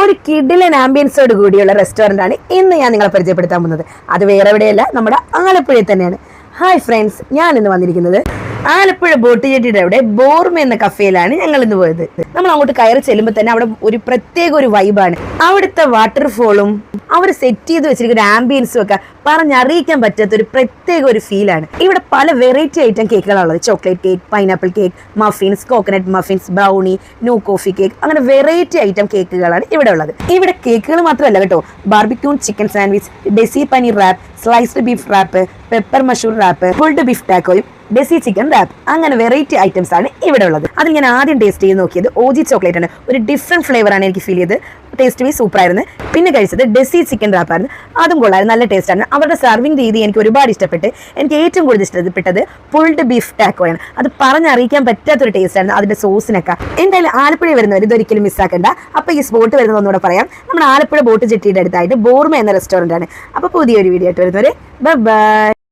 ഒരു കിഡിലൻ ആംബിയൻസോട് കൂടിയുള്ള റെസ്റ്റോറൻ്റ് ആണ് ഇന്ന് ഞാൻ നിങ്ങളെ പരിചയപ്പെടുത്താൻ പോകുന്നത്. അത് വേറെ എവിടെയല്ല, നമ്മുടെ ആലപ്പുഴയിൽ തന്നെയാണ്. ഹായ് ഫ്രണ്ട്സ്, ഞാൻ ഇന്ന് വന്നിരിക്കുന്നത് ആലപ്പുഴ ബോട്ട് ജെട്ടിയുടെ അവിടെ ബോർമ എന്ന കഫേയിലാണ് ഞങ്ങൾ ഇന്ന് പോയത്. നമ്മൾ അങ്ങോട്ട് കയറി ചെല്ലുമ്പോൾ തന്നെ അവിടെ ഒരു പ്രത്യേക ഒരു വൈബാണ്. അവിടുത്തെ വാട്ടർഫോളും അവർ സെറ്റ് ചെയ്ത് വെച്ചിരിക്കുന്ന ആംബിയൻസും ഒക്കെ പറഞ്ഞറിയിക്കാൻ പറ്റാത്ത ഒരു പ്രത്യേക ഒരു ഫീലാണ്. ഇവിടെ പല വെറൈറ്റി ഐറ്റം കേക്കുകളാണുള്ളത്. Chocolate cake, pineapple cake, muffins, coconut muffins, brownie, no coffee cake, അങ്ങനെ വെറൈറ്റി ഐറ്റം കേക്കുകളാണ് ഇവിടെ ഉള്ളത്. ഇവിടെ കേക്കുകൾ മാത്രമല്ല കേട്ടോ, barbecue chicken sandwich, desi paneer wrap, sliced beef wrap, pepper mushroom wrap, pulled beef ടാക്കോയും, ഡെസി ചിക്കൻ റാപ്പ്, അങ്ങനെ വെറൈറ്റി ഐറ്റംസ് ആണ് ഇവിടെ ഉള്ളത്. അതിൽ ഞാൻ ആദ്യം ടേസ്റ്റ് ചെയ്ത് നോക്കിയത് ഓജി ചോക്ലേറ്റ് ആണ്. ഒരു ഡിഫറെന്റ് ഫ്ലേവർ ആണ് എനിക്ക് ഫീൽ ചെയ്ത്. ടേസ്റ്റ് വൈസ് സൂപ്പർ ആയിരുന്നു. പിന്നെ കഴിച്ചത് ഡെസി ചിക്കൻ റാപ്പ് ആയിരുന്നു. അതും കൊള്ളായിരുന്നു, നല്ല ടേസ്റ്റ് ആണ്. അവരുടെ സർവിംഗ് രീതി എനിക്ക് ഒരുപാട് ഇഷ്ടപ്പെട്ട്. എനിക്ക് ഏറ്റവും കൂടുതൽ ഇഷ്ടപ്പെട്ടത് പുൾഡ് ബീഫ് ടാക്കോയാണ്. അത് പറഞ്ഞറിയിക്കാൻ പറ്റാത്തൊരു ടേസ്റ്റ് ആയിരുന്നു അതിന്റെ സോസിനൊക്കെ. എന്തായാലും ആലപ്പുഴ വരുന്നവർ ഇതൊരിക്കലും മിസ്സാക്കണ്ട. അപ്പോൾ ഈ സ്പോട്ട് വരുന്നത് ഒന്നുകൂടെ പറയാം. നമ്മുടെ ആലപ്പുഴ ബോട്ട് ജെട്ടിയുടെ അടുത്തായിട്ട് ബോർമ എന്ന റെസ്റ്റോറൻ്റ് ആണ്. അപ്പോൾ പുതിയൊരു വീഡിയോ ആയിട്ട് വരുന്നവരെ ബൈ ബൈ.